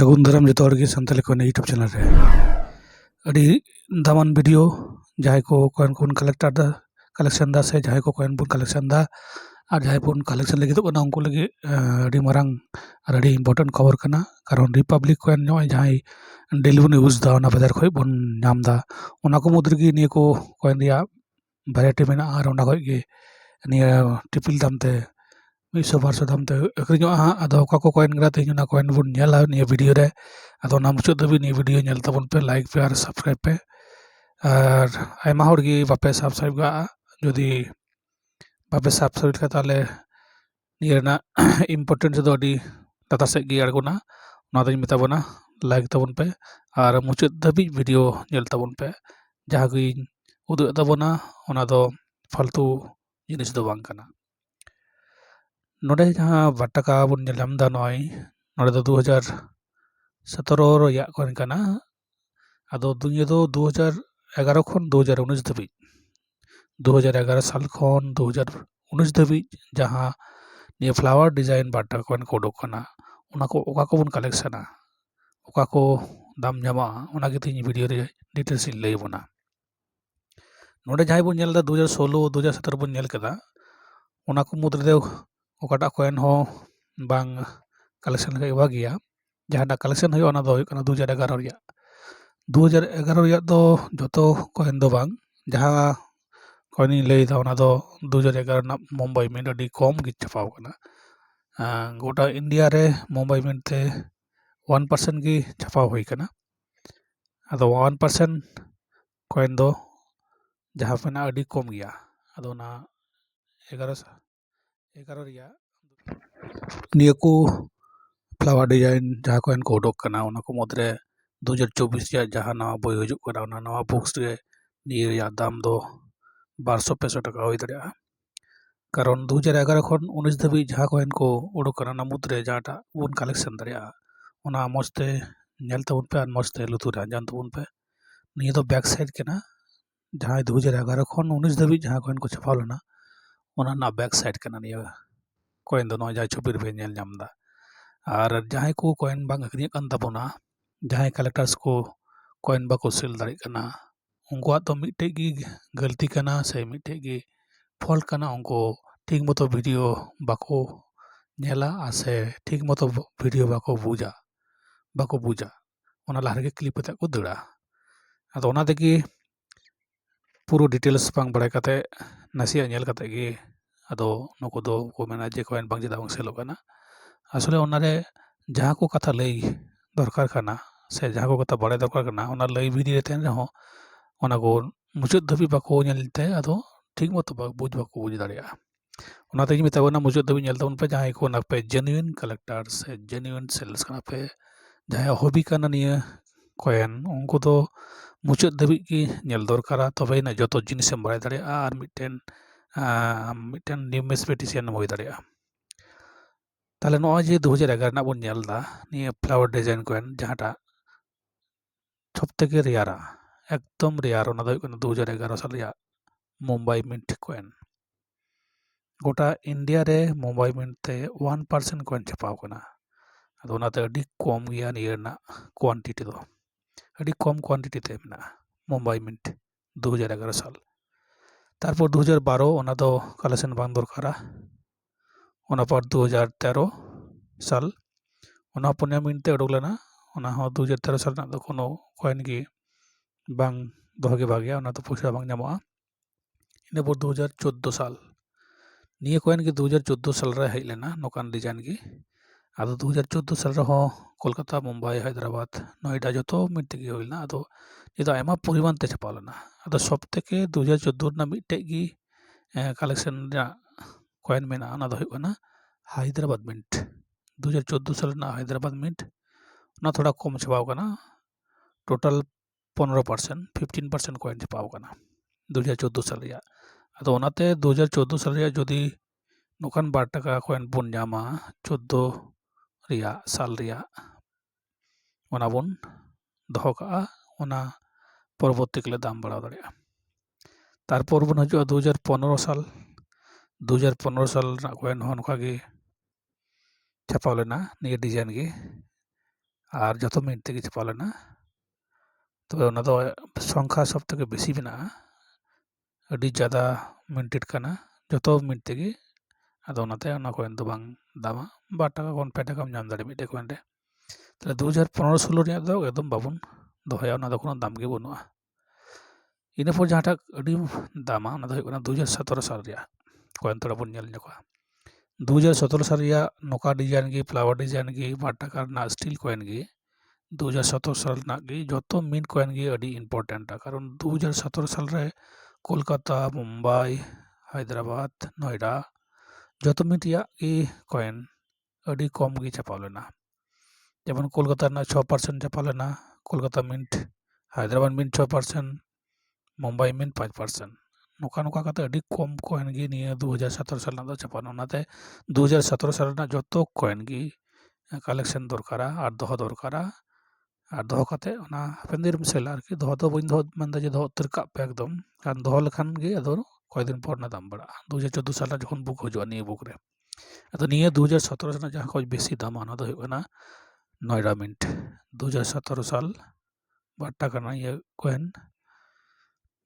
ᱥᱟᱹᱜᱩᱱ ᱫᱟᱨᱟᱢ ᱡᱚᱛᱚ ᱦᱚᱲ ᱜᱮ ᱥᱟᱱᱛᱟᱞᱤ ᱠᱚᱭᱮᱱ ᱤᱭᱩᱴᱩᱵ ᱪᱮᱱᱮᱞ ᱨᱮ ᱟᱹᱰᱤ ᱫᱟᱢᱟᱱ ᱵᱷᱤᱰᱤᱭᱳ ᱡᱟᱦᱟᱸᱭ ᱠᱚ ᱠᱚᱭᱮᱱ ᱠᱚᱵᱚᱱ ᱠᱟᱞᱮᱠᱥᱚᱱ ᱫᱟ ᱥᱮ ᱡᱟᱦᱟᱸᱭ ᱠᱚ ᱠᱚᱭᱮᱱ ᱵᱚᱱ ᱠᱟᱞᱮᱠᱥᱚᱱ ᱫᱟ ᱟᱨ ᱡᱟᱦᱟᱸᱭ ᱵᱚᱱ ᱠᱟᱞᱮᱠᱥᱚᱱ ᱞᱟᱹᱜᱤᱫᱚᱜ ᱠᱟᱱᱟ ᱩᱱᱠᱩ ᱞᱟᱹᱜᱤᱫ ᱟᱹᱰᱤ ᱢᱟᱨᱟᱝ ᱟᱨ ᱟᱹᱰᱤ ᱤᱢᱯᱚᱨᱴᱮᱱᱴ ᱠᱷᱚᱵᱚᱨ ᱠᱟᱱᱟ ᱠᱟᱨᱚᱱ ᱨᱤᱯᱟᱵᱞᱤᱠ ᱠᱚᱭᱮᱱ ᱱᱚᱜᱼᱚᱭ ᱡᱟᱦᱟᱸᱭ ᱰᱮᱞᱤ ᱵᱚᱱ ᱤᱭᱩᱡᱽ ᱫᱟ ᱚᱱᱟ ᱵᱟᱡᱟᱨ ᱠᱷᱚᱡ ᱵᱚᱱ ᱧᱟᱢ ᱫᱟ ᱚᱱᱟ ᱠᱚ ᱢᱩᱫᱽ ᱨᱮᱜᱮ ᱱᱤᱭᱟᱹ ᱠᱚ ᱠᱚᱭᱮᱱ ᱨᱮᱭᱟᱜ ᱵᱷᱮᱨᱟᱭᱴᱤ ᱢᱮᱱᱟᱜᱼᱟ ᱟᱨ ᱚᱱᱟ ᱠᱷᱚᱡ ᱜᱮ ᱱᱤᱭᱟᱹ ᱴᱤᱯᱤᱞ ᱫᱟᱢ ᱛᱮ 100-200 ᱫᱟᱢ ᱛᱮ ᱟᱹᱠᱷᱨᱤᱧᱚᱜᱼᱟ ᱦᱟᱸᱜ ᱟᱫᱚ ᱚᱠᱟ ᱠᱚ ᱠᱚᱭᱮᱱ ᱠᱟᱱᱟ ᱛᱮᱦᱮᱧ ᱚᱱᱟ ᱠᱚᱭᱮᱱ ᱵᱚᱱ ᱧᱮᱞᱟ ᱱᱤᱭᱟᱹ ᱵᱷᱤᱰᱤᱭᱳ ᱨᱮ ᱟᱫᱚ ᱚᱱᱟ ᱢᱩᱪᱟᱹᱫ ᱫᱷᱟᱹᱵᱤᱡ ᱱᱤᱭᱟᱹ ᱵᱷᱤᱰᱤᱭᱳ ᱧᱮᱞ ᱛᱟᱵᱚᱱ ᱯᱮ ᱞᱟᱭᱤᱠ ᱯᱮ ᱟᱨ ᱥᱟᱵᱥᱠᱨᱟইᱵ ᱯᱮ ᱟᱨ ᱟᱭᱢᱟ ᱦᱚᱲ ᱜᱮ ᱵᱟᱯᱮ ᱥᱟᱵᱥᱠᱨᱟᱭᱤᱵ ᱠᱟᱜᱼᱟ ᱡᱩᱫᱤ ᱵᱟᱯᱮ ᱥᱟᱵᱥᱠᱨᱟᱭᱤᱵ ᱞᱮᱠᱷᱟᱡ ᱛᱟᱦᱚᱞᱮ ᱱᱤᱭᱟᱹ ᱨᱮᱱᱟᱜ ᱤᱢᱯᱚᱨᱴᱮন্স ᱫᱚ ᱟᱹᱰᱤ ᱞᱟᱛᱟᱨ ᱥᱮᱫ ᱜᱮ ᱟᱬᱜᱚᱱᱟ ᱚᱱᱟ ᱫᱚᱧ ᱢᱮᱛᱟ ᱵᱚᱱᱟ ᱞᱟᱭᱤᱠ ᱛᱟᱵᱚᱱ ᱯᱮ ᱟᱨ ᱢᱩᱪᱟᱹᱫ ᱫᱷᱟᱹᱵᱤᱡ ᱵᱷᱤᱰᱤᱭᱳ ᱧᱮᱞ ᱛᱟᱵᱚᱱ ᱯᱮ ᱡᱟᱦᱟᱸ ᱜᱤᱧ ᱩᱫᱩᱜ ᱮᱫ ᱛᱟᱵᱚᱱᱟ ᱚᱱᱟ ᱫᱚ ᱯᱷᱟᱞᱛᱩ ᱡᱤᱱᱤᱥ ᱫᱚ ᱵᱟᱝ ᱠᱟᱱᱟ ᱱᱚᱰᱮ ᱡᱟᱦᱟᱸ 2 ᱴᱟᱠᱟ ᱵᱚᱱ ᱧᱮᱞ ᱧᱟᱢ ᱫᱟ ᱱᱚᱜᱼᱚᱭ ᱱᱚᱰᱮ ᱫᱚ 2017 ᱨᱮᱭᱟᱜ ᱠᱚᱭᱮᱱ ᱠᱟᱱᱟ ᱟᱫᱚ ᱱᱤᱭᱟᱹ ᱫᱚ 2011 ᱠᱷᱚᱱ 2019 ᱫᱷᱟᱹᱵᱤᱡ 2011 ᱥᱟᱞ ᱠᱷᱚᱱ 2019 ᱫᱷᱟᱹᱵᱤᱡ ᱡᱟᱦᱟᱸ ᱱᱤᱭᱟᱹ ᱯᱷᱞᱟᱣᱟᱨ ᱰᱤᱡᱟᱭᱤᱱ 2 ᱴᱟᱠᱟ ᱠᱚᱭᱮᱱ ko ᱩᱰᱩᱠ ᱠᱟᱱᱟ ᱚᱱᱟ ᱠᱚ ᱚᱠᱟ ᱠᱚᱵᱚᱱ ᱠᱟᱞᱮᱠᱥᱚᱱᱟ ᱚᱠᱟ ᱠᱚ ᱫᱟᱢ ᱧᱟᱢᱚᱜᱼᱟ ᱚᱱᱟ ᱜᱮ ᱛᱮᱦᱮᱧ ᱵᱷᱤᱰᱤᱭᱳ ᱨᱮ ᱰᱤᱴᱮᱞᱥ ᱤᱧ ᱞᱟᱹᱭ ᱟᱵᱚᱱᱟ ᱱᱚᱰᱮ ᱡᱟᱦᱟᱸᱭ ᱵᱚᱱ ᱧᱮᱞ ᱫᱟ 2016 2017 ᱵᱚᱱ ᱧᱮᱞ ᱠᱮᱫᱟ ᱚᱱᱟ ᱠᱚ ᱢᱩᱫᱽ ᱨᱮ ᱚᱠᱟᱴᱟᱜ ᱠᱚᱭᱮᱱ ᱦᱚᱸ ᱵᱟᱝ ᱠᱟᱞᱮᱠᱥᱚᱱ ᱞᱮᱠᱷᱟᱡ ᱵᱷᱟᱜᱤᱭᱟ ᱡᱟᱦᱟᱸᱴᱟᱜ ᱠᱟᱞᱮᱠᱥᱚᱱ ᱦᱩᱭᱩᱜᱼᱟ ᱚᱱᱟ ᱫᱚ ᱦᱩᱭᱩᱜ ᱠᱟᱱᱟ 2011 ᱨᱮᱭᱟᱜ 2011 ᱨᱮᱭᱟᱜ ᱫᱚ ᱡᱚᱛᱚ ᱠᱚᱭᱮᱱ ᱫᱚ ᱵᱟᱝ ᱡᱟᱦᱟᱸ ᱠᱚᱭᱮᱱᱤᱧ ᱞᱟᱹᱭᱫᱟ ᱚᱱᱟ ᱫᱚ 2011 ᱨᱮᱱᱟᱜ ᱢᱩᱢᱵᱟই ᱢᱤᱱᱴ ᱟᱹᱰි ᱠᱚᱢ ᱜᱮ ᱪᱷᱟᱯᱟᱣ ᱠᱟᱱᱟ গোটা ইন্ডিয়া রে মুম্বাই মিন্টে 1% ᱜᱮ ᱪᱷᱟᱯᱟᱣ ᱦᱩᱭ ᱠᱟᱱᱟ ᱟᱫᱚ 1% ᱠᱚᱭᱮᱱ ᱫᱚ ᱡᱟᱦᱟᱸ ᱢᱮᱱᱟᱜᱼᱟ ᱟᱹᱰᱤ ᱠᱚᱢ ᱜᱮᱭᱟ ᱟᱫᱚ ᱚᱱᱟ 11 ᱨᱮᱭᱟᱜ ᱱᱤᱭᱟᱹ ᱠᱚ ᱯᱷᱞᱟᱣᱟর ᱰᱤᱡᱟᱭᱤᱱ ᱡᱟᱦᱟᱸ ᱠᱚᱭᱮᱱ ᱠᱚ ᱩᱰᱩᱠ ᱠᱟᱱᱟ ᱚᱱᱟ ᱠᱚ ᱢᱩᱫᱽᱨᱮ 2024 ᱨᱮᱭᱟᱜ ᱡᱟᱦᱟᱸ ᱱᱟᱣᱟ ᱵᱳᱭ ᱦᱤᱡᱩᱜ ᱠᱟᱱᱟ ᱚᱱᱟ ᱱᱟᱣᱟ ᱵᱩᱠᱥ ᱨᱮ ᱱᱤᱭᱟᱹ ᱨᱮᱭᱟᱜ ᱫᱟᱢ ᱫᱚ 1200-500 টাকা ᱦᱩᱭ দাঁড়ায় কারণ 2011 ᱠᱷᱚᱱ 19 ᱫᱷᱟᱹᱵᱤᱡ ᱡᱟᱦᱟᱸ ᱠᱚᱭᱮᱱ ᱠᱚ ᱩᱰᱩᱠ ᱠᱟᱱᱟ ᱚᱱᱟ ᱢᱩᱫᱽᱨᱮ ᱡᱟᱦᱟᱸᱴᱟᱜ ᱵᱚᱱ ᱠᱟᱞᱮᱠᱥᱚᱱ ᱫᱟᱲᱮᱭᱟᱜᱼᱟ ᱚᱱᱟ ᱢᱚᱡᱽ ᱛᱮ ᱧᱮᱞ ᱛᱟᱵᱚᱱ ᱯᱮ ᱟᱨ ᱢᱚᱡᱽ ᱛᱮ ᱞᱩᱛᱩᱨ ᱟᱸᱡᱚᱢ ᱛᱟᱵᱚᱱ ᱯᱮ ᱱᱤᱭᱟᱹ ᱫᱚ ᱵᱮᱠ ᱥᱟᱭᱤᱰ ᱠᱟᱱᱟ ᱡᱟᱦᱟᱸᱭ 2011 ᱠᱷᱚᱱ 19 ᱫᱷᱟᱹᱵᱤᱡ ᱡᱟᱦᱟᱸ ᱠᱚᱭᱮᱱ ᱠᱚ ᱪᱷᱟᱯᱟᱣ ᱞᱮᱱᱟ ᱚᱱᱟ ᱨᱮᱱᱟᱜ ᱵᱮᱠ ᱥᱟᱭᱤᱰ ᱠᱟᱱᱟ ᱱᱤᱭᱟᱹ ᱠᱚᱭᱮᱱ ᱫᱚ ᱱᱚᱜᱼᱚᱭ ᱡᱟᱦᱟᱸ ᱪᱷᱚᱵᱤ ᱨᱮᱵᱮᱱ ᱧᱮᱞ ᱧᱟᱢ ᱫᱟ ᱟᱨ ᱡᱟᱦᱟᱸᱭ ᱠᱚ ᱠᱚᱭᱮᱱ ᱵᱟᱝ ᱟᱹᱠᱷᱨᱤᱧᱚᱜ ᱠᱟᱱ ᱛᱟᱵᱚᱱᱟ ᱡᱟᱦᱟᱸᱭ ᱠᱟᱞᱮᱠᱴᱟᱨᱥ ᱠᱚ ᱠᱚᱭᱮᱱ ᱵᱟᱠᱚ ᱥᱮᱞ ᱫᱟᱲᱮᱭᱟᱜ ᱠᱟᱱᱟ उनकुआग तो मिट्टे की गलती करना से मिट्टे की फॉल्ट करना उनको ठीक मतो वीडियो बाको नेला आसे ठीक मतो वीडियो बाको बुझा ओना लाहर के क्लिप कते को दड़ा अदो ओना तेगी पूरा डिटेल्स बांग बड़ाय कते नासिया नेल कते गी अदो नुको दो को मेना जे कॉइन बांग जेदा बांग सेलो कना असले ओना रे जहां को कथा लई दरकार कना से जहां को कथा बड़ाय दरकार कना ओना लई वीडियो तेन रहो ओना को मुचाद धबी बाको नेलते अदो ठीक मतो बाको बुझ दाड़िया ओना तेज मेताबना मुचाद धबी नेल तबन पे जहां को ना पे जेन्युइन कलेक्टर से जेन्युइन सेल्स कना पे जहां हॉबी कना निया कॉइन उनको तो मुचाद धबी की नेल दरकारा तबे ना जतो जिनिस एम बड़ाय दाड़िया आर मिटेन न्यूमिसमेटिशियन होय दाड़िया ताले नॉय जे 2011 ना बोन नेल दा निया फ्लावर डिजाइन कॉइन जहांटा सबथेके रेयारा एकदम रेयार ओना दो 2011 साल रेया मुंबई मिंट कॉइन गोटा इंडिया रे मुंबई मिंट ते 1% कॉइन छापाव कना अदो ओनाते अडी कम गया निया ना क्वांटिटी दो अडी कम क्वांटिटी ते मेना मुंबई मिंट 2011 साल तारपर 2012 ओना दो कलेक्शन बांग दरकारा ओना पर 2013 साल ओना पुण्या मिंट ते उडुक लेना ओना हो 2013 साल ना दो कोनो कॉइन की बांग दोहगे भाग्या ओना तो पैसा बांग ᱧᱟᱢᱚᱜᱼᱟ ᱤᱱᱟᱹ ᱯᱚᱨ 2014 साल निया कॉइन की 2014 साल रे हेज लेना नोकान डिजाइन की आदो 2014 साल रे हो कोलकाता मुंबई हैदराबाद नोएडा जतो मिट्टे की होइलना आदो ये तो आयमा परिमाण ते छापा लेना आदो सब থেকে 2014 ना मिट्टे की कलेक्शन कॉइन मेना ओना दो हुयना हैदराबाद मिंट 2014 साल ना हैदराबाद मिंट ना थोड़ा कम छापाव कना टोटल 15% कॉइन छापाव कना 2014 साल रिया अदो ओनाते 2014 साल रिया जदि नोकान 2 टाका कॉइन बोन ᱧᱟᱢᱟ 14 रिया साल रिया ओना बोन दोहो काआ ओना परवर्ती के दाम बढ़ाव दाड़िया तारपर बोन हजुआ 2015 साल 2015 साल ना कॉइन हो नोका गे छापाव लेना निया डिजाइन गे ᱟᱨ ᱡᱚᱛᱚ ᱢᱤᱱᱴ ᱛᱮᱜᱮ ᱪᱷᱟᱯᱟ ᱞᱮᱱᱟ, ᱛᱚᱵᱮ ᱚᱱᱟ ᱫᱚ ᱥᱚᱝᱠᱷᱟ ᱥᱚᱵ ᱛᱷᱮᱠᱮ ᱵᱮᱥᱤ ᱢᱮᱱᱟᱜᱼᱟ, ᱟᱹᱰᱤ ᱡᱟᱫᱟ ᱢᱤᱱᱴᱮᱰ ᱠᱟᱱᱟ ᱡᱚᱛᱚ ᱢᱤᱱᱴ ᱛᱮᱜᱮ, ᱟᱫᱚ ᱚᱱᱟᱛᱮ ᱚᱱᱟ ᱠᱚᱭᱮᱱ ᱫᱚ ᱵᱟᱝ ᱫᱟᱢᱟ, 2 টাকা ᱠᱷᱚᱱ 5 টাকাম ᱧᱟᱢ ᱫᱟᱲᱮᱭᱟᱜᱼᱟ ᱢᱤᱫᱴᱮᱡ ᱠᱚᱭᱮᱱ ᱨᱮ। তাহলে 2015-16 ᱨᱮᱭᱟᱜ ᱫᱚ ᱮᱠᱫᱚম ᱵᱟᱵᱚᱱ ᱫᱚᱦᱚᱭᱟ, ᱚᱱᱟ ᱫᱚ ᱠᱳᱱᱳ ᱫᱟᱢ ᱜᱮ ᱵᱟᱹᱱᱩᱜᱼᱟ। ᱤᱱᱟᱹ ᱯᱚᱨ ᱡᱟᱦᱟᱸᱴᱟᱜ ᱟᱹᱰᱤ ᱫᱟᱢᱟ ᱚᱱᱟ ᱫᱚ ᱦᱩᱭᱩᱜ ᱠᱟᱱᱟ 2017 ᱥᱟᱞ ᱨᱮᱭᱟᱜ ᱠᱚᱭᱮᱱ, ᱛᱷᱚᱲᱟ ᱵᱚᱱ ᱧᱮᱞ ᱧᱚᱜᱟ। 2017 ᱥᱟᱞ ᱨᱮᱭᱟᱜ ᱱᱚᱝᱠᱟ ᱰᱤᱡᱟᱭᱤᱱ ᱜᱮ, ᱯᱷᱞᱟᱣᱟর ᱰᱤᱡᱟᱭᱤᱱ ᱜᱮ, 2 টাকা ᱨᱮᱱᱟᱜ ᱥᱴᱤᱞ ᱠᱚᱭᱮᱱ ᱜᱮ 2017 ᱥᱟᱞ ᱨᱮᱱᱟᱜ ᱜᱮ ᱡᱚᱛᱚ ᱢᱤᱱᱴ ᱠᱚᱭᱮᱱ ᱜᱮ ᱟᱹᱰᱤ ᱤম্ᱯᱚᱨᱴᱮন্ᱴᱟ, ᱠᱟᱨᱚᱱ 2017 ᱥᱟᱞ ᱨᱮ কলকাতা, মুম্বাই, হায়দ্রাবাদ, নয়ডা যত মিন্ট ᱨᱮᱭᱟᱜ ᱜᱮ কয়েন ᱟᱹᱰᱤ ᱠᱚᱢ ᱜᱮ ᱪᱷᱟᱯᱟᱣ ᱞᱮᱱᱟ। যেমন কলকাতা ᱨᱮᱱᱟᱜ 6% ছাপা লেনা, Kolkata mint, Hyderabad mint 6%, Mumbai mint 5%। ᱱᱚᱝᱠᱟ ᱱᱚᱝᱠᱟ ᱠᱟᱛᱮ ᱟᱹᱰᱤ ᱠᱚᱢ ᱠᱚᱭᱮᱱ ᱜᱮ ᱱᱤᱭᱟᱹ 2017 ᱥᱟᱞ ᱨᱮᱱᱟᱜ ᱫᱚ ᱪᱷᱟᱯᱟᱣᱱᱟ। ᱚᱱᱟᱛᱮ 2017 ᱥᱟᱞ ᱨᱮᱱᱟᱜ ᱡᱚᱛᱚ ᱠᱚᱭᱮᱱ ᱜᱮ ᱠᱟᱞᱮᱠশন ᱫᱚᱨᱠᱟᱨᱟ ᱟᱨ ᱫᱚᱦᱚ ᱫᱚᱨᱠᱟᱨᱟ। ᱟᱨ ᱫᱚᱦᱚ ᱠᱟᱛᱮ ᱚᱱᱟ ᱦᱟᱯᱮᱱ ᱫᱤᱱ ᱨᱮᱢ ᱥᱮᱞᱟ ᱟᱨᱠᱤ, ᱫᱚᱦᱚ ᱫᱚ ᱵᱟᱹᱧ ᱫᱚᱦᱚ ᱢᱮᱱᱫᱟ ᱡᱮ ᱫᱚᱦᱚ ᱩᱛᱟᱹᱨ ᱠᱟᱜ ᱯᱮ ᱮᱠᱫᱚম, ᱠᱟᱨᱚᱱ ᱫᱚᱦᱚ ᱞᱮᱠᱷᱟᱱ ᱜᱮ ᱟᱫᱚ কয়েকদিন পর না দাম বাড়াᱜᱼᱟ। 2014 সালে যখন বুক হজুᱜᱼᱟ নিয়ে বুক রে, ᱟᱫᱚ ᱱᱤᱭᱟᱹ 2017 ᱨᱮᱱᱟᱜ ᱡᱟᱦᱟᱸ ᱠᱷᱚᱡ ᱵᱮᱥᱤ ᱫᱟᱢᱟ ᱚᱱᱟ ᱫᱚ ᱦᱩᱭᱩᱜ ᱠᱟᱱᱟ নয়ডা মিন্ট। 2017 সাল 2 টাকা ᱨᱮᱱᱟᱜ ᱤᱭᱟᱹ কয়েন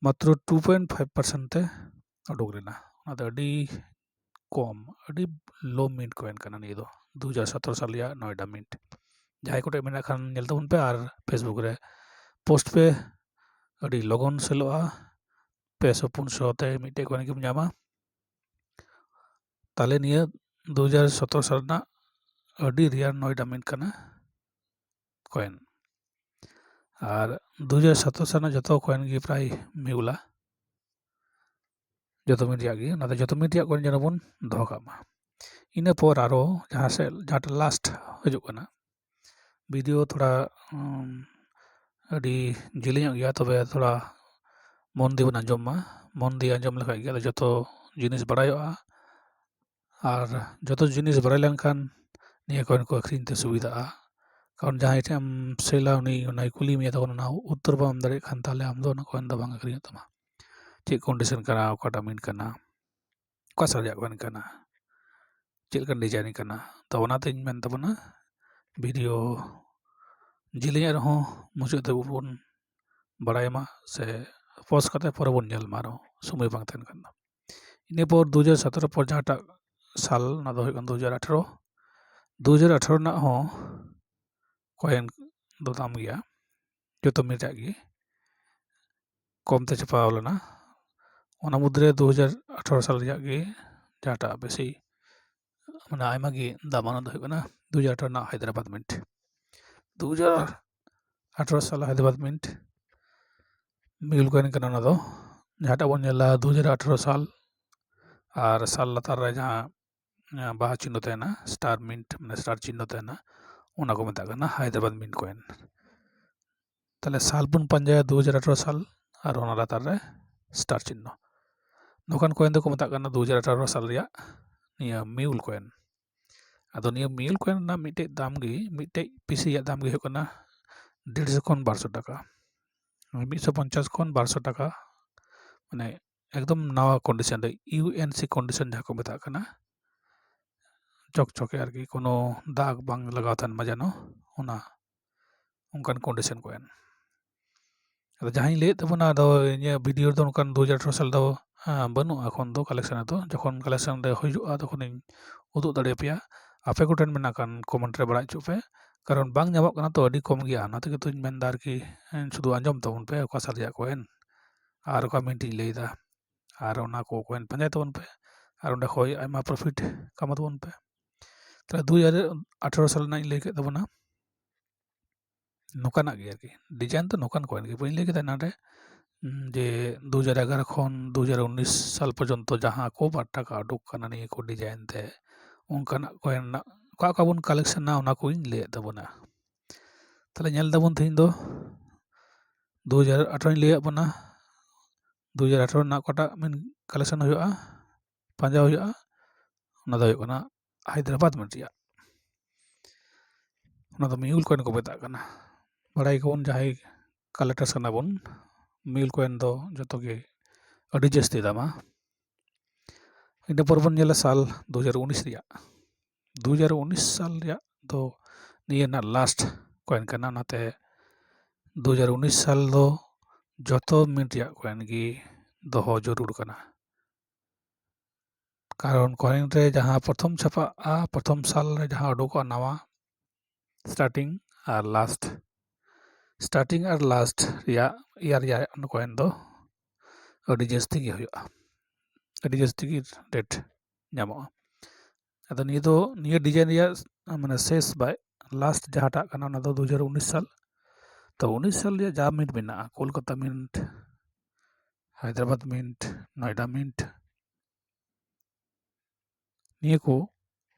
মাত্র 2.5% তে উডুক ᱞᱮᱱᱟ। ᱚᱱᱟ ᱫᱚ ᱟᱹᱰᱤ কম, ᱟᱹᱰᱤ লো মিন্ট কয়েন ᱠᱟᱱᱟ ᱱᱤᱭᱟᱹ ᱫᱚ 2017 ᱥᱟᱞ ᱨᱮᱭᱟᱜ ᱱᱚᱭᱰᱟ মিন্ট। ᱡᱟᱦᱟᱸᱭ ᱠᱚᱴᱷᱮᱡ ᱢᱮᱱᱟᱜ ᱠᱷᱟᱱ ᱧᱮᱞ ᱛᱟᱵᱚᱱ ᱯᱮ ᱟᱨ ᱯᱷᱮᱥᱵᱩᱠ ᱨᱮ ᱯᱳᱥᱴ ᱯᱮ, ᱟᱹᱰᱤ ᱞᱚᱜᱚᱱ ᱥᱮᱞᱚᱜᱼᱟ। 500-500 তে মিটে কয়েন গᱮᱢ ᱧᱟᱢᱟ। তাহলে নিয়ে 2017 সাল ᱨᱮᱱᱟᱜ ᱟᱹᱰᱤ ᱨᱮᱭᱟᱨ নয়ডা মিন্ট ᱠᱟᱱᱟ কয়েন। আর 2017 সাল ᱨᱮᱱᱟᱜ ᱡᱚᱛᱚ কয়েন ᱜᱮ প্রায় মিউলা, ᱡᱚᱛᱚ মিন্ট ᱨᱮᱭᱟᱜ ᱜᱮ। ᱚᱱᱟᱛᱮ ᱡᱚᱛᱚ ᱢᱤᱱᱴ ᱨᱮᱭᱟᱜ ᱠᱚᱭᱮᱱ যেন ᱵᱚᱱ ᱫᱚᱦᱚ ᱠᱟᱜ ᱢᱟ। ᱤᱱᱟᱹ ᱯᱚᱨ ᱟᱨᱚ ᱡᱟᱦᱟᱸᱴᱟᱜ ᱞᱟᱥᱴ ᱦᱤᱡᱩᱜ ᱠᱟᱱᱟ ᱵᱷᱤᱰᱤᱭᱳ, ᱛᱷᱚᱲᱟ ᱟᱹᱰᱤ ᱡᱮᱞᱮᱧᱚᱜ ᱜᱮᱭᱟ, ᱛᱚᱵᱮ ᱛᱷᱚᱲᱟ মন দিয়ে বন আঞ্জম মা, মন দিয়ে আঞ্জম লেখায় গেলে যত জিনিস বাড়াইᱚᱜᱼᱟ। আর যত জিনিস বাড়াই লেনখান নিয়ে কয়েন को আখরিᱧ তে সুবিধাᱜᱼᱟ। কারণ ᱡᱟᱦᱟᱸᱭ ᱴᱷᱮᱱ ᱮᱢ ᱥᱮᱞᱟ ᱩᱱᱤ ᱚᱱᱟᱭ ᱠᱩᱞᱤ ᱢᱮᱭᱟ, ᱛᱚᱠᱷᱚᱱ ᱚᱱᱟ ᱩᱛᱛᱚᱨ ᱵᱟᱢ ᱮᱢ ᱫᱟᱲᱮᱭᱟᱜ ᱠᱷᱟᱱ ᱛᱟᱦᱞᱮ ᱟᱢ ᱫᱚ ᱚᱱᱟ ᱠᱚᱭᱮᱱ ᱫᱚ ᱵᱟᱝ ᱟᱹᱠᱷᱨᱤᱧᱚᱜ ᱛᱟᱢᱟ। ᱪᱮᱫ ᱠᱚᱱᱰᱤᱥᱚᱱ ᱠᱟᱱᱟ, ᱚᱠᱟᱴᱟᱜ ᱢᱤᱱᱴ ᱠᱟᱱᱟ, ᱚᱠᱟ ᱥᱟᱞ ᱨᱮᱭᱟᱜ ᱠᱚᱭᱮᱱ ᱠᱟᱱᱟ, ᱪᱮᱫ ᱞᱮᱠᱟᱱ ᱰᱤᱡᱟᱭᱤᱱ ᱠᱟᱱᱟ। ᱛᱚ ᱚᱱᱟᱛᱮᱧ ᱢᱮᱱ ᱛᱟᱵᱚᱱᱟ ᱵᱷᱤᱰᱤᱭᱳ ᱡᱮᱞᱮᱧᱟᱜ ᱨᱮᱦᱚᱸ ᱢᱩᱪᱟᱹᱫ ᱫᱷᱟᱹᱵᱤᱡ ᱵᱚᱱ ᱵᱟᱲᱟᱭ ᱢᱟ, ᱥᱮ ᱯᱚᱡᱽ ᱠᱟᱛᱮ ᱯᱚᱨᱮ ᱵᱚᱱ ᱧᱮᱞ ᱢᱟ ᱟᱨᱦᱚᱸ ᱥᱚᱢᱚᱭ ᱵᱟᱝ ᱛᱟᱦᱮᱱ ᱠᱷᱟᱱ ᱫᱚ। ᱤᱱᱟᱹ ᱯᱚᱨ 2017 ᱯᱚᱨ ᱡᱟᱦᱟᱸᱴᱟᱜ ᱥᱟᱞ ᱚᱱᱟ ᱫᱚ ᱦᱩᱭᱩᱜ ᱠᱟᱱᱟ 2018। 2018 ᱨᱮᱱᱟᱜ ᱦᱚᱸ কয়েন ᱫᱚ ᱫᱟᱢ ᱜᱮᱭᱟ, ᱡᱚᱛᱚ ᱢᱤᱱᱴ ᱨᱮᱭᱟᱜ ᱜᱮ কম তে ᱪᱷᱟᱯᱟᱣ ᱞᱮᱱᱟ। ᱚᱱᱟ ᱢᱩᱫᱽᱨᱮ 2018 সাল ᱨᱮᱭᱟᱜ ᱜᱮ ᱡᱟᱦᱟᱸᱴᱟᱜ ᱵᱮᱥᱤ ᱢᱟᱱᱮ ᱟᱭᱢᱟ ᱜᱮ ᱫᱟᱢᱟ ᱚᱱᱟ ᱫᱚ ᱦᱩᱭᱩᱜ ᱠᱟᱱᱟ 2018 ᱨᱮᱱᱟᱜ হায়দ্রাবাদ মিন্ট। 2018 সাল হায়দ্রাবাদ মিন্ট মিউল কয়েন ᱠᱟᱱᱟ ᱚᱱᱟ ᱫᱚ। ᱡᱟᱦᱟᱸᱴᱟᱜ ᱵᱚᱱ ᱧᱮᱞᱟ 2018 সাল আর সাল লাতার ᱨᱮ ᱡᱟᱦᱟᱸ বাহা চিহ্ন তᱟᱦᱮᱱᱟ, স্টার মিন্ট মানে স্টার চিহ্ন তᱟᱦᱮᱱᱟ, ᱚᱱᱟ ᱠᱚ ᱢᱮᱛᱟᱜ ᱠᱟᱱᱟ হায়দ্রাবাদ মিন্ট কয়েন। তাহলে সাল ᱵᱚᱱ ᱯᱟᱸᱡᱟᱭᱟ 2018 সাল আর ᱚᱱᱟ ᱞᱟᱛᱟᱨ ᱨᱮ স্টার চিহ্ন। ᱱᱚᱝᱠᱟᱱ ᱠᱚᱭᱮᱱ ᱫᱚᱠᱚ ᱢᱮᱛᱟᱜ ᱠᱟᱱᱟ 2018 সাল ᱨᱮᱭᱟᱜ ᱱᱤᱭᱟᱹ মিউল কয়েন। ᱟᱫᱚ ᱱᱤᱭᱟᱹ মিউল কয়েন ᱨᱮᱱᱟᱜ ᱢᱤᱫᱴᱮᱡ ᱫᱟᱢ ᱜᱮ, ᱢᱤᱫᱴᱮᱡ পিস ᱨᱮᱭᱟᱜ দাম ᱜᱮ ᱦᱩᱭᱩᱜ ᱠᱟᱱᱟ 150 ᱠᱷᱚᱱ 200 টাকা। 150 ᱠᱷᱚᱱ 200 টাকা মানে একদম নাওয়া কন্ডিশন রে, ইউএনসি কন্ডিশন যাকে মেতাগ কানা, চকচকে আর কি, কোনো দাগ বাং লাগাও থান মা যেন ওনা অনকান কন্ডিশন কয়েন। ᱟᱫᱚ ᱡᱟᱦᱟᱸᱧ ᱞᱟᱹᱭᱮᱫ ᱛᱟᱵᱚᱱᱟ, ᱟᱫᱚ ᱤᱧᱟᱹᱜ ᱵᱷᱤᱰᱤᱭᱳ ᱨᱮᱫᱚ ᱱᱚᱝᱠᱟᱱ 2018 ᱥᱟᱞ ᱫᱚ ᱵᱟᱹᱱᱩᱜᱼᱟ ᱮᱠᱷᱚᱱ ᱫᱚ ᱠᱟᱞᱮᱠশন ᱫᱚ। ᱡᱚᱠᱷᱚᱱ ᱠᱟᱞᱮᱠশন ᱨᱮ ᱦᱩᱭᱩᱜᱼᱟ ᱛᱚᱠᱷᱚᱱᱤᱧ ᱩᱫᱩᱜ ᱫᱟᱲᱮᱭᱟᱯᱮᱭᱟ। ᱟᱯᱮ ᱠᱚᱴᱷᱮᱱ ᱢᱮᱱᱟᱜ ᱠᱷᱟᱱ ᱠᱚᱢᱮᱱᱴ ᱨᱮ ᱵᱟᱲᱟᱭ ᱦᱚᱪᱚ ᱯᱮ, ᱠᱟᱨᱚᱱ ᱵᱟᱝ ᱧᱟᱢᱚᱜ ᱠᱟᱱᱟ ᱛᱚ, ᱟᱹᱰᱤ ᱠᱚᱢ ᱜᱮᱭᱟ। ᱚᱱᱟ ᱛᱮᱜᱮ ᱛᱚᱧ ᱢᱮᱱᱫᱟ ᱟᱨᱠᱤ ᱥᱩᱫᱷᱩ ᱟᱸᱡᱚᱢ ᱛᱟᱵᱚᱱ ᱯᱮ ᱚᱠᱟ ᱥᱟᱞ ᱨᱮᱭᱟᱜ ᱠᱚᱭᱮᱱ ᱟᱨ ᱚᱠᱟ ᱢᱤᱱᱴᱤᱧ ᱞᱟᱹᱭᱫᱟ, ᱟᱨ ᱚᱱᱟ ᱠᱚ ᱠᱚᱭᱮᱱ ᱯᱟᱸᱡᱟᱭ ᱛᱟᱵᱚᱱ ᱯᱮ, ᱟᱨ ᱚᱸᱰᱮ ᱠᱷᱚᱡ ᱟᱭᱢᱟ ᱯᱨᱚᱯᱷᱤᱴ ᱠᱟᱢᱟᱣ ᱛᱟᱵᱚᱱ ᱯᱮ। ᱛᱟᱦᱞᱮ 2018 ᱥᱟᱞ ᱨᱮᱱᱟᱜ ᱤᱧ ᱞᱟᱹᱭ ᱠᱮᱫ ᱛᱟᱵᱚᱱᱟ ᱱᱚᱝᱠᱟᱱᱟᱜ ᱜᱮ ᱟᱨᱠᱤ, ᱰᱤᱡᱟᱭᱤᱱ ᱫᱚ ᱱᱚᱝᱠᱟᱱ ᱠᱚᱭᱮᱱ ᱜᱮ, ᱵᱟᱹᱧ ᱞᱟᱹᱭ ᱠᱮᱫᱟ ᱱᱟᱰᱮ ᱡᱮ 2011 ᱠᱷᱚᱱ 2019 সাল পর্যন্ত ᱡᱟᱦᱟᱸ ᱠᱚ 2 টাকা উডুক ᱠᱟᱱᱟ ᱱᱤᱭᱟᱹ ᱠᱚ ᱰᱤᱡᱟᱭᱤᱱ তে, ᱚᱱᱠᱟᱱᱟᱜ ᱠᱚᱭᱮᱱ ᱨᱮᱱᱟᱜ ᱚᱠᱟ ᱚᱠᱟ ᱵᱚᱱ ᱠᱟᱞᱮᱠশᱱᱟ ᱚᱱᱟ ᱠᱚᱧ ᱞᱟᱹᱭᱮᱫ ᱛᱟᱵᱚᱱᱟ। তাহলে ᱧᱮᱞ ᱫᱟᱵᱚᱱ ᱛᱮᱦᱮᱧ ᱫᱚ 2018 ᱤᱧ ᱞᱟᱹᱭᱟᱫ ᱵᱚᱱᱟ। 2018 ᱨᱮᱱᱟᱜ ᱚᱠᱟᱴᱟᱜ ᱢᱤᱱ ᱠᱟᱞᱮᱠশন ᱦᱩᱭᱩᱜᱼᱟ, ᱯᱟᱸᱡᱟ ᱦᱩᱭᱩᱜᱼᱟ, ᱚᱱᱟ ᱫᱚ ᱦᱩᱭᱩᱜ ᱠᱟᱱᱟ হায়দ্রাবাদ মিন্ট ᱨᱮᱭᱟᱜ। ᱚᱱᱟ ᱫᱚ মিউল কয়েন ᱠᱚ ᱢᱮᱛᱟᱜ ᱠᱟᱱᱟ। ᱵᱟᱲᱟᱭ ᱠᱚᱵᱚᱱ ᱡᱟᱦᱟᱸᱭ ᱠᱟᱞᱮᱠᱴᱟᱨ ᱥᱟᱱᱟ ᱵᱚᱱ, মিউল কয়েন ᱫᱚ ᱡᱚᱛᱚ ᱜᱮ ᱟᱹᱰᱤ ᱡᱟᱹᱥᱛᱤ ᱫᱟᱢᱟ। ᱤᱱᱟᱹ ᱯᱚᱨ ᱵᱚᱱ ᱧᱮᱞᱟ ᱥᱟᱞ 2019 ᱨᱮᱭᱟᱜ। 2019 সাল ᱨᱮᱭᱟᱜ ᱫᱚ ᱱᱤᱭᱟᱹ ᱨᱮᱱᱟᱜ লাস্ট कॉइन करना नाते 2019 साल दो जतो मिनट रिया कॉइन गी दोहो जरूर करना कारण कॉइन रे जहां प्रथम छापा प्रथम साल रे जहां उडुको नवा स्टार्टिंग और लास्ट रिया ईयर रिया कॉइन दो अडी जस्ती गे हुआ अडी जस्ती गी रेट ᱧᱟᱢᱚᱜᱼᱟ ᱟᱫᱚ ᱱᱤᱭᱟᱹ ᱰᱤᱡᱟᱭᱤᱱ ᱨᱮᱭᱟᱜ ᱢᱟᱱᱮ শেষ ᱵᱟᱭ ᱞᱟᱥᱴ ᱡᱟᱦᱟᱸᱴᱟᱜ ᱠᱟᱱᱟ ᱚᱱᱟ ᱫᱚ 2019 साल तो 19 साल ᱨᱮᱭᱟᱜ ᱡᱟ ᱢᱤᱱᱴ ᱢᱮᱱᱟᱜᱼᱟ Kolkata Mint Hyderabad Mint Noida Mint निये को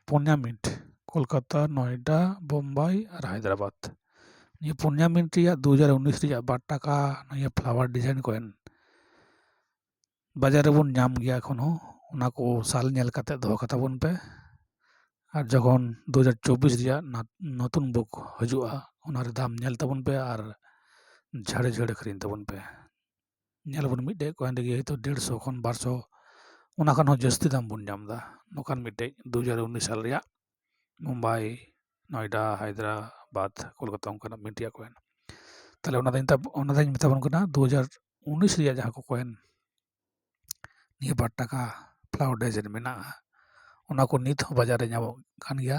पुन्या मिंट कोलकाता नोएडा बोम्बाई और हैदराबाद निये पुन्या मिंट रिया 2019 रिया 8 टाका निये फ्लावर डिजाइन कॉइन बाजार रे बन नाम गया एखोन हो ओना को साल नेल काते दोहो कता बन पे और जखन 2024 रिया नतुन बुक हजुआ ओना रे दाम नेल तबन पे और झाड़े झाड़े खरीद तबन पे नेल बन मिडे कॉइन रे तो 150 खन 200 ओना खान हो जस्ती दाम बन नामदा नोकान मिडे 2019 साल रिया मुंबई नोएडा हैदराबाद कोलकाता ओनकाना मिडिया कॉइन ताले ओना दाइन मेताबन कना 2019 रिया जहां को कॉइन निये 8 टाका फ्लावर डिजाइन मेना ओना को नित हो बाजार रे ᱧᱟᱢᱚᱜ कान गया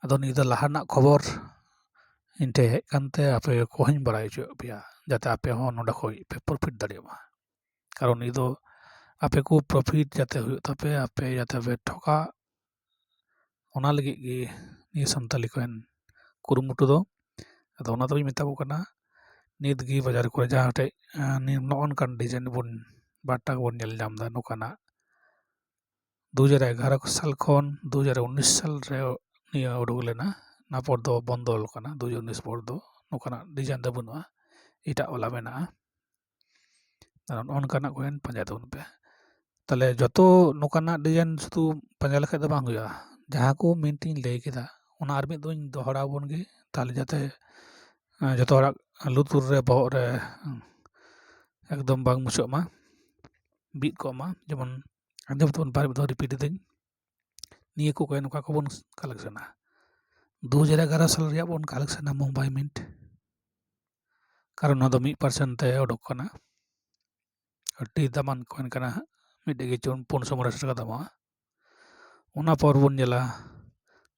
अदो नि ᱫᱚ ᱞᱟᱦᱟᱱᱟᱜ खबर इनटे हेज कानते आपे कोहनी बराय ᱪᱚ ᱯᱮᱭᱟ जाते आपे हो नोडा खय पे प्रॉफिट दाड़ियामा कारण नि दो आपे को प्रॉफिट जाते हुयो तापे आपे जाते पे ठोका ओना लगी गे नि संताली कॉइन कुरुमुटु दो अदो ओना दो मेता को कना नित गी बाजार को जहाटे नि नॉन कान डिजाइन बन 8 टाका बन नेल नामदा नोकाना 2011 साल खन 2019 साल रे निया उडुक लेना ना पर दो बंदोल कना 2019 पर दो नोकाना डिजाइन दो बनुआ इटा वाला मेना ओनकाना कॉइन पंजा तबन पे ताले जतो नोकाना डिजाइन शुधु पंजा लेखा दो बांग हुआ जहां को मिंटिंग ले केदा ओना आर मिद दोइन दोहरा बन गे ताले जाते जतो हरा लुतुर रे बहर रे एकदम बांग मुछो मा बीट को मा जेमन अंदर तो बार बार रिपीट दिन निये को कॉइन का बन कलेक्शन 2011 साल रिया बन कलेक्शन मुंबई मिंट कारण दो 1% ते उडुक कना अड्डी दामान कॉइन कना मिडे गे चोन 500 टाका दामा ओना पर बन नेला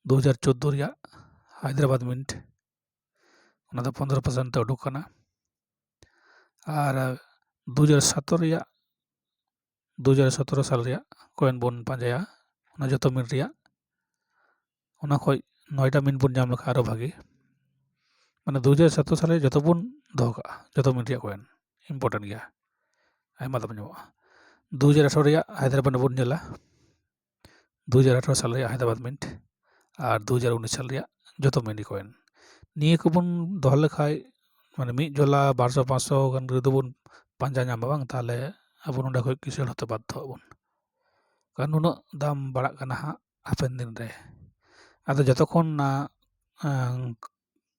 2014 रिया हैदराबाद मिंट ओना दो 15% ते उडुक कना और 2017 साल रिया कॉइन बन पांजाया ओना जतो मिंट रिया ओना खय 9टा मिंट बन नाम लखा आरो भागे माने 2017 साल जतो बन दोहो का जतो मिंट रिया कॉइन इम्पोर्टेंट गया आयमा दाम ᱧᱟᱢᱚᱜᱼᱟ 2018 रिया हैदराबाद बन नेला 2018 साल रिया हैदराबाद मिंट और 2019 साल रिया जतो मिंट कॉइन निये को बन दोहो लेखाय माने मिद जोला 200 500 गान रे बन पांजा नाम बांग ताले अब नोडा खय किसेल होते बाध्य बन कारण नुना दाम बाड़ा कना हापेन दिन रे आदो जतक्षण ना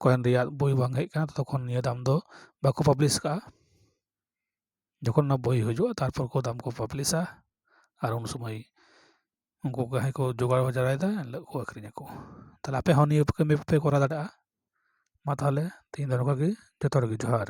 कॉइन रिया बोई बांग हेज कना ततक्षण निया दाम दो बाको पब्लिश का जखन ना बोई हजुआ तारपर को दाम को पब्लिशा और उन समय उनको कहीं को जोगाड़ बजारायदा को आखरिञा को ताले आपे हो निया पे करा दाड़ा मा ताहले तीन दिन का गे जतो रे जोहार।